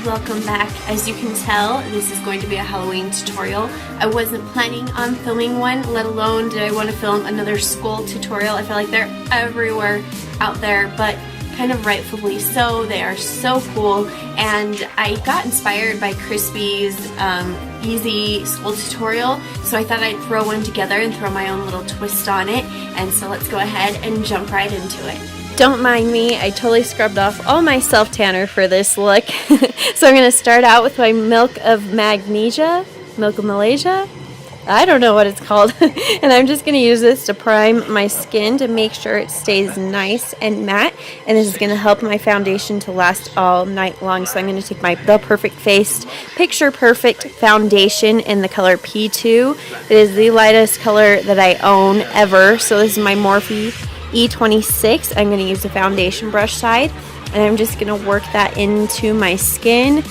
Welcome back. As you can tell, this is going to be a Halloween tutorial. I wasn't planning on filming one, let alone did I want to film another school tutorial. I feel like they're everywhere out there, but kind of rightfully so. They are so cool, and I got inspired by Crispy's easy school tutorial, so I thought I'd throw one together and throw my own little twist on it. And so let's go ahead and jump right into it. Don't mind me, I totally scrubbed off all my self-tanner for this look. So I'm going to start out with my Milk of Malaysia? I don't know what it's called. And I'm just going to use this to prime my skin to make sure it stays nice and matte. And this is going to help my foundation to last all night long. So I'm going to take my The Perfect Faced Picture Perfect foundation in the color P2. It is the lightest color that I own ever. So this is my Morphe E26. I'm going to use the foundation brush side, and I'm just going to work that into my skin.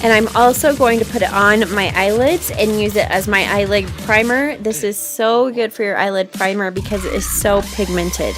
And I'm also going to put it on my eyelids and use it as my eyelid primer. This is so good for your eyelid primer because it is so pigmented.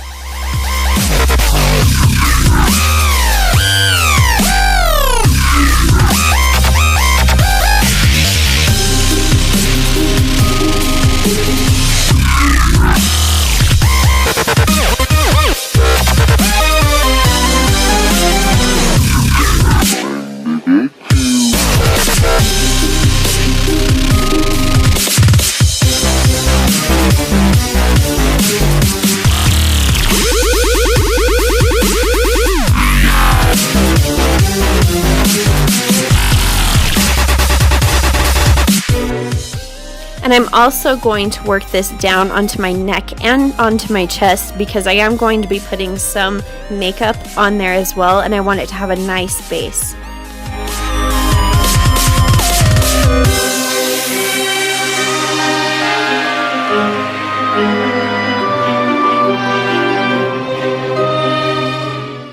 And I'm also going to work this down onto my neck and onto my chest because I am going to be putting some makeup on there as well, and I want it to have a nice base.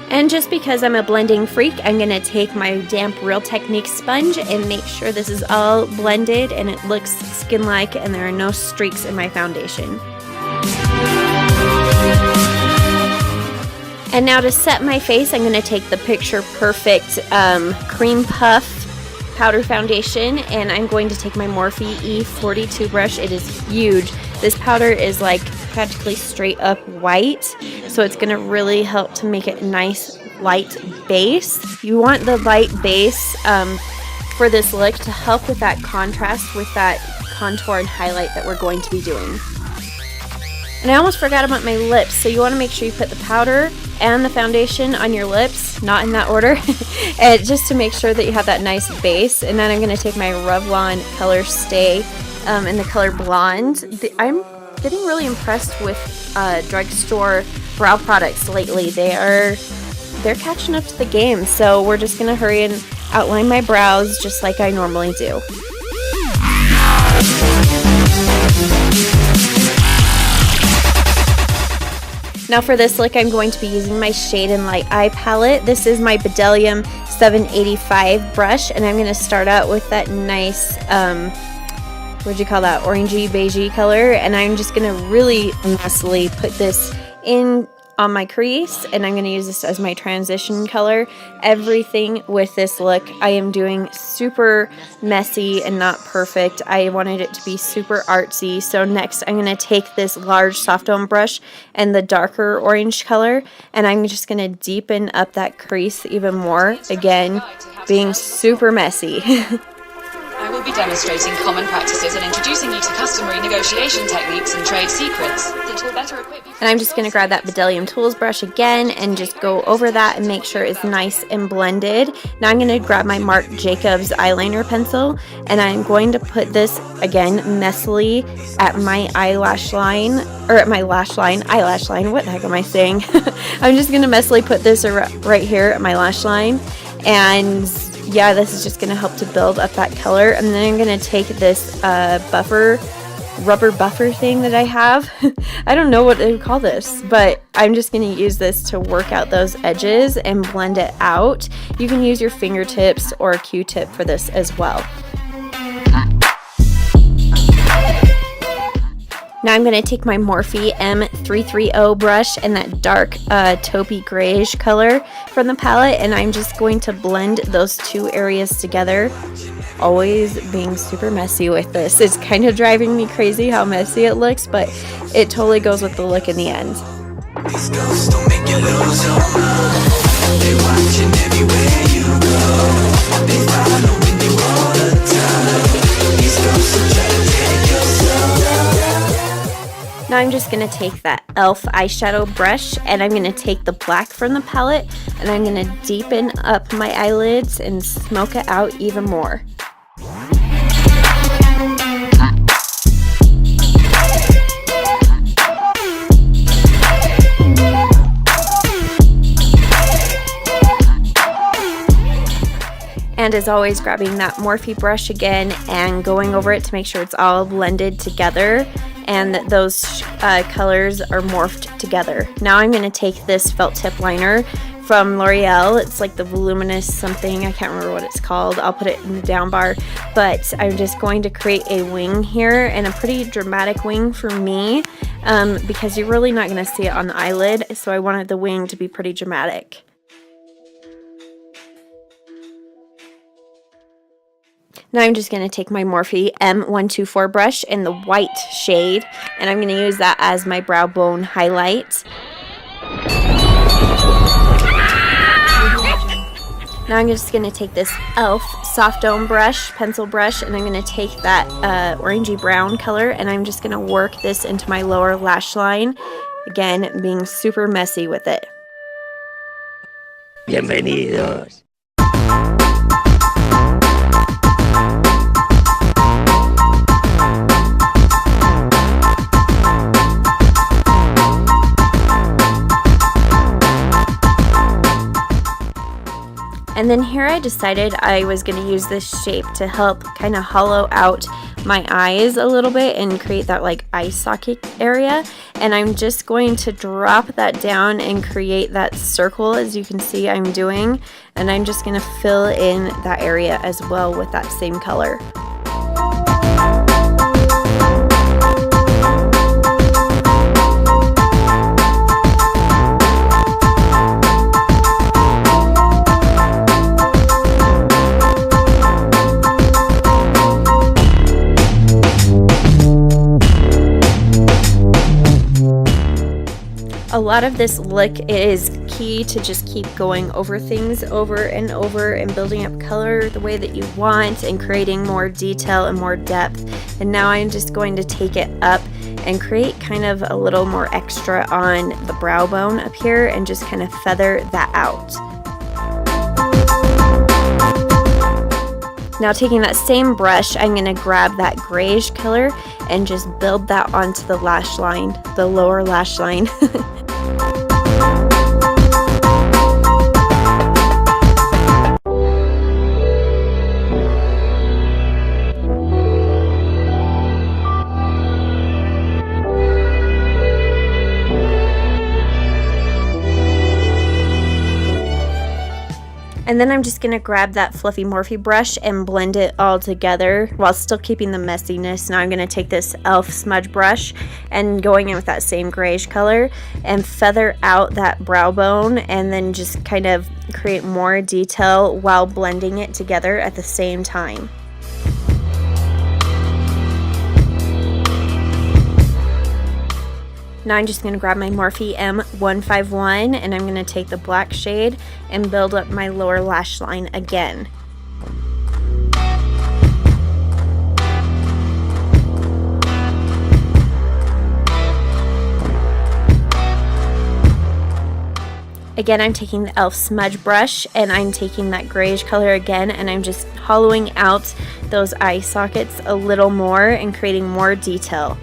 And just because I'm a blending freak, I'm going to take my damp Real Technique sponge and make sure this is all blended and it looks skin-like and there are no streaks in my foundation. And now to set my face, I'm going to take the Picture Perfect Cream Puff Powder Foundation, and I'm going to take my Morphe E42 brush. It is huge. This powder is like practically straight up white, so it's going to really help to make it nice light base. You want the light base for this look to help with that contrast with that contour and highlight that we're going to be doing. And I almost forgot about my lips, so you want to make sure you put the powder and the foundation on your lips, not in that order, and just to make sure that you have that nice base. And then I'm going to take my Revlon Color Stay in the color Blonde. I'm getting really impressed with drugstore brow products lately. They're catching up to the game, so we're just going to hurry and outline my brows just like I normally do. Now for this look, I'm going to be using my Shade and Light Eye palette. This is my Bdellium 785 brush, and I'm going to start out with that nice, what'd you call that, orangey beigey color, and I'm just going to really messily put this in on my crease, and I'm going to use this as my transition color. Everything with this look I am doing super messy and not perfect. I wanted it to be super artsy. So next I'm going to take this large soft dome brush and the darker orange color, and I'm just going to deepen up that crease even more, again being super messy. I will be demonstrating common practices and introducing you to customary negotiation techniques and trade secrets that will better equip you. And I'm just going to grab that Bdellium Tools brush again and just go over that and make sure it's nice and blended. Now I'm going to grab my Marc Jacobs eyeliner pencil, and I'm going to put this again messily at my eyelash line, or at my eyelash line, what the heck am I saying? I'm just going to messily put this right here at my lash line, and yeah, this is just going to help to build up that color. And then I'm going to take this rubber buffer thing that I have. I don't know what they would call this, but I'm just going to use this to work out those edges and blend it out. You can use your fingertips or a Q-tip for this as well. Now I'm going to take my Morphe M330 brush and that dark taupey grayish color from the palette, and I'm just going to blend those two areas together. Always being super messy with this. It's kind of driving me crazy how messy it looks, but it totally goes with the look in the end. These ghosts don't make you lose your mind. They watching everywhere you go. They follow when you all the time. These ghosts will try to take your soul. Now I'm just going to take that e.l.f. eyeshadow brush and I'm going to take the black from the palette and I'm going to deepen up my eyelids and smoke it out even more. And as always, grabbing that Morphe brush again and going over it to make sure it's all blended together and that those colors are morphed together. Now I'm going to take this felt tip liner from L'Oreal. It's like the voluminous something. I can't remember what it's called. I'll put it in the down bar. But I'm just going to create a wing here, and a pretty dramatic wing for me because you're really not going to see it on the eyelid. So I wanted the wing to be pretty dramatic. Now I'm just going to take my Morphe M124 brush in the white shade, and I'm going to use that as my brow bone highlight. Now I'm just going to take this e.l.f. soft dome brush, pencil brush, and I'm going to take that orangey brown color, and I'm just going to work this into my lower lash line. Again, being super messy with it. Bienvenidos. And then here I decided I was going to use this shape to help kind of hollow out my eyes a little bit and create that like eye socket area. And I'm just going to drop that down and create that circle, as you can see I'm doing. And I'm just going to fill in that area as well with that same color. A lot of this look is key to just keep going over things over and over and building up color the way that you want and creating more detail and more depth. And now I'm just going to take it up and create kind of a little more extra on the brow bone up here and just kind of feather that out. Now taking that same brush, I'm going to grab that grayish color and just build that onto the lash line, the lower lash line. And then I'm just going to grab that fluffy Morphe brush and blend it all together while still keeping the messiness. Now I'm going to take this e.l.f. smudge brush and going in with that same grayish color and feather out that brow bone and then just kind of create more detail while blending it together at the same time. Now I'm just going to grab my Morphe M151 and I'm going to take the black shade and build up my lower lash line again. Again, I'm taking the e.l.f. smudge brush and I'm taking that grayish color again and I'm just hollowing out those eye sockets a little more and creating more detail.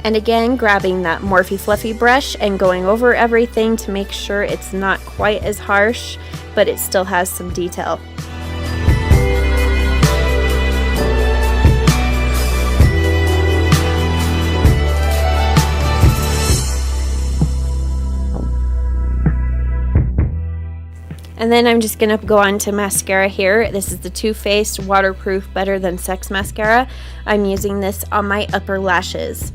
And again, grabbing that Morphe Fluffy brush and going over everything to make sure it's not quite as harsh, but it still has some detail. And then I'm just going to go on to mascara here. This is the Too Faced Waterproof Better Than Sex Mascara. I'm using this on my upper lashes.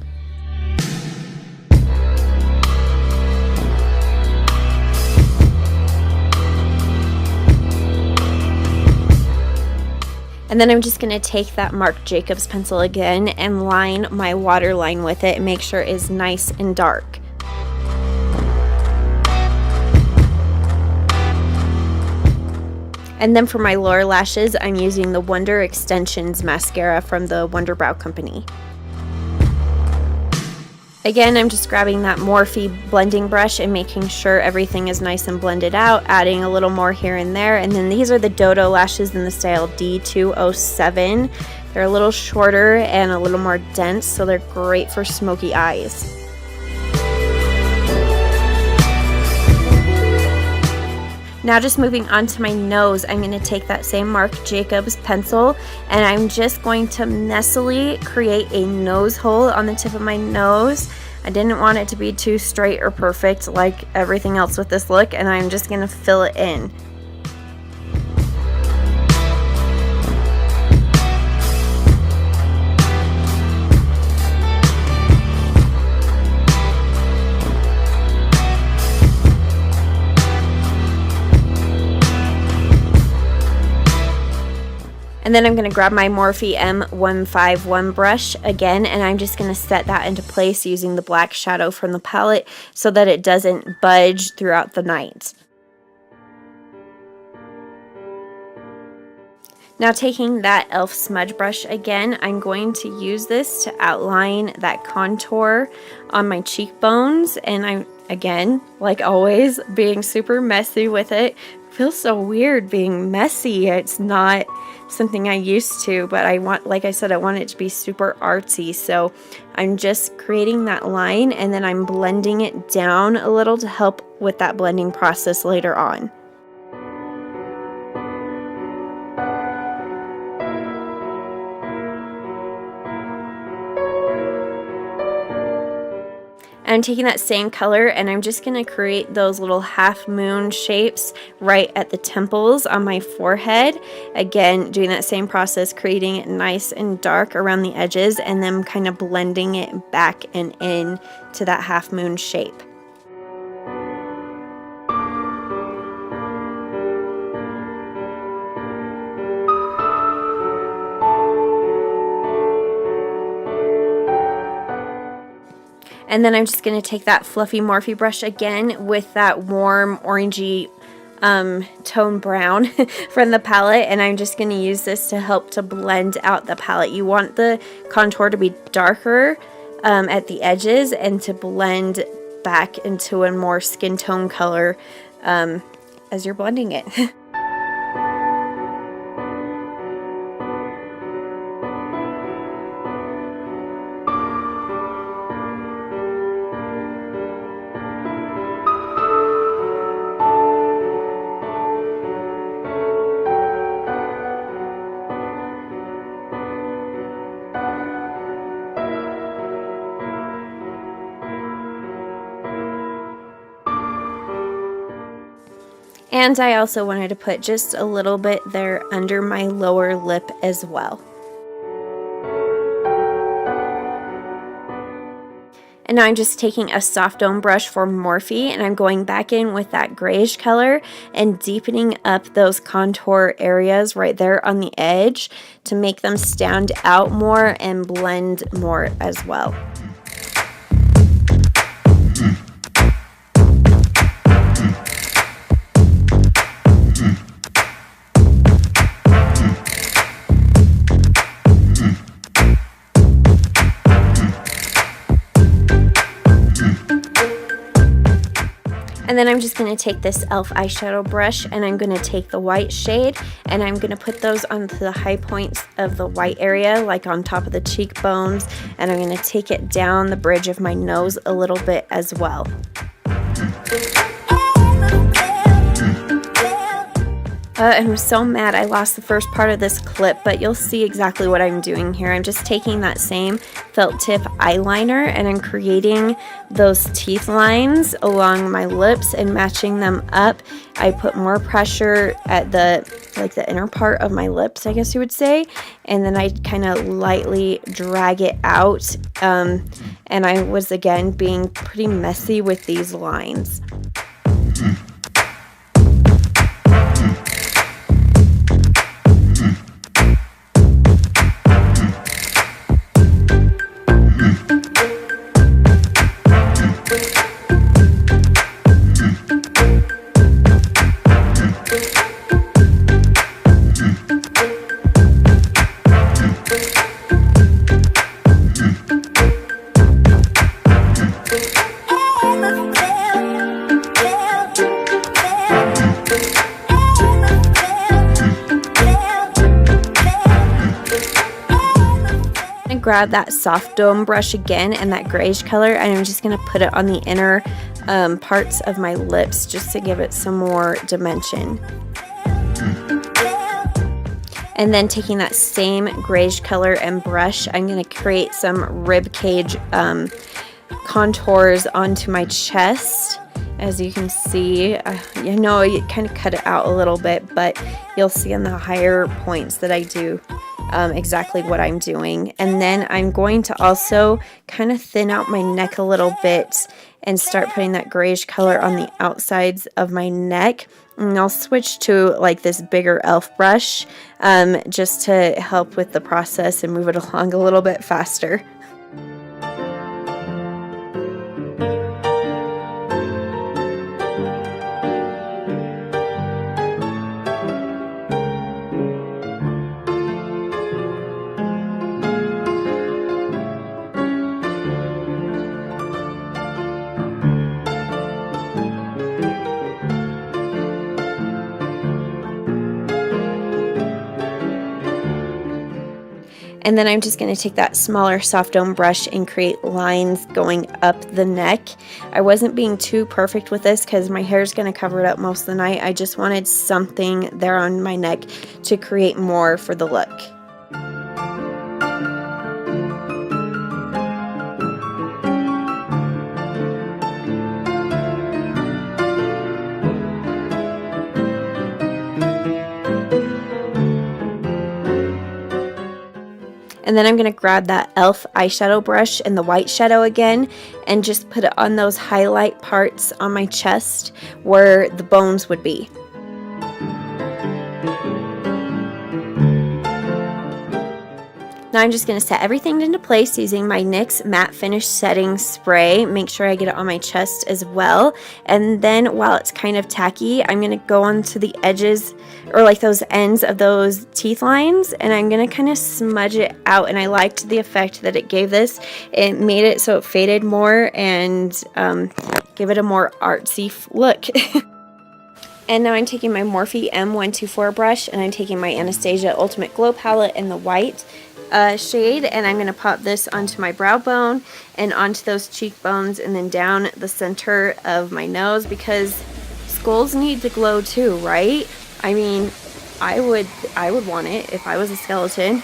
And then I'm just going to take that Marc Jacobs pencil again and line my waterline with it and make sure it is nice and dark. And then for my lower lashes, I'm using the Wonder Extensions mascara from the Wonder Brow Company. Again, I'm just grabbing that Morphe blending brush and making sure everything is nice and blended out, adding a little more here and there. And then these are the DODO Lashes in the style D207. They're a little shorter and a little more dense, so they're great for smoky eyes. Now just moving on to my nose, I'm going to take that same Marc Jacobs pencil and I'm just going to messily create a nose hole on the tip of my nose. I didn't want it to be too straight or perfect like everything else with this look, and I'm just going to fill it in. And then I'm going to grab my Morphe M151 brush again, and I'm just going to set that into place using the black shadow from the palette so that it doesn't budge throughout the night. Now taking that e.l.f. smudge brush again, I'm going to use this to outline that contour on my cheekbones, and I'm, again, like always, being super messy with it. It feels so weird being messy. It's not something I used to, but I want, like I said, I want it to be super artsy, so I'm just creating that line and then I'm blending it down a little to help with that blending process later on. I'm taking that same color and I'm just going to create those little half moon shapes right at the temples on my forehead. Again, doing that same process, creating it nice and dark around the edges and then kind of blending it back and in to that half moon shape. And then I'm just going to take that fluffy Morphe brush again with that warm orangey tone brown from the palette, and I'm just going to use this to help to blend out the palette. You want the contour to be darker at the edges and to blend back into a more skin tone color as you're blending it. And I also wanted to put just a little bit there under my lower lip as well. And now I'm just taking a soft dome brush for Morphe and I'm going back in with that grayish color and deepening up those contour areas right there on the edge to make them stand out more and blend more as well. And And then I'm just going to take this e.l.f. eyeshadow brush and I'm going to take the white shade and I'm going to put those onto the high points of the white area, like on top of the cheekbones, and I'm going to take it down the bridge of my nose a little bit as well. I'm so mad I lost the first part of this clip, but you'll see exactly what I'm doing here. I'm just taking that same felt tip eyeliner and I'm creating those teeth lines along my lips and matching them up. I put more pressure at the inner part of my lips, I guess you would say, and then I kind of lightly drag it out, and I was again being pretty messy with these lines. Grab that soft dome brush again and that grayish color, and I'm just going to put it on the inner parts of my lips just to give it some more dimension. And then taking that same grayish color and brush, I'm going to create some rib cage contours onto my chest. As you can see, you know, you kind of cut it out a little bit, but you'll see on the higher points that I do exactly what I'm doing. And then I'm going to also kind of thin out my neck a little bit and start putting that grayish color on the outsides of my neck. And I'll switch to like this bigger e.l.f. brush just to help with the process and move it along a little bit faster. And then I'm just going to take that smaller soft dome brush and create lines going up the neck. I wasn't being too perfect with this because my hair is going to cover it up most of the night. I just wanted something there on my neck to create more for the look. And then I'm going to grab that e.l.f. eyeshadow brush and the white shadow again and just put it on those highlight parts on my chest where the bones would be. Now I'm just going to set everything into place using my NYX Matte Finish Setting Spray. Make sure I get it on my chest as well. And then while it's kind of tacky, I'm going to go onto the edges or like those ends of those teeth lines and I'm going to kind of smudge it out. And I liked the effect that it gave this. It made it so it faded more and give it a more artsy look. And now I'm taking my Morphe M124 brush and I'm taking my Anastasia Ultimate Glow Palette in the white shade, and I'm going to pop this onto my brow bone and onto those cheekbones and then down the center of my nose because skulls need to glow too, right? I mean, I would want it if I was a skeleton.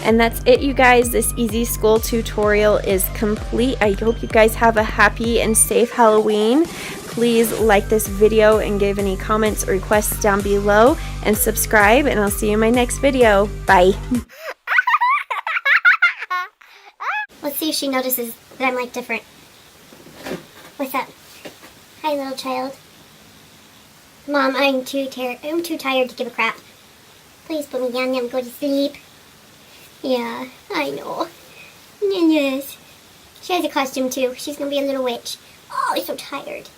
And that's it, you guys. This easy school tutorial is complete. I hope you guys have a happy and safe Halloween. Please like this video and give any comments or requests down below and subscribe, and I'll see you in my next video. Bye. Let's see if she notices that I'm like different. What's up? Hi, little child. Mom, I'm too tired to give a crap. Please put me down and go to sleep. Yeah, I know. Yes. She has a costume too. She's gonna be a little witch. Oh, I'm so tired.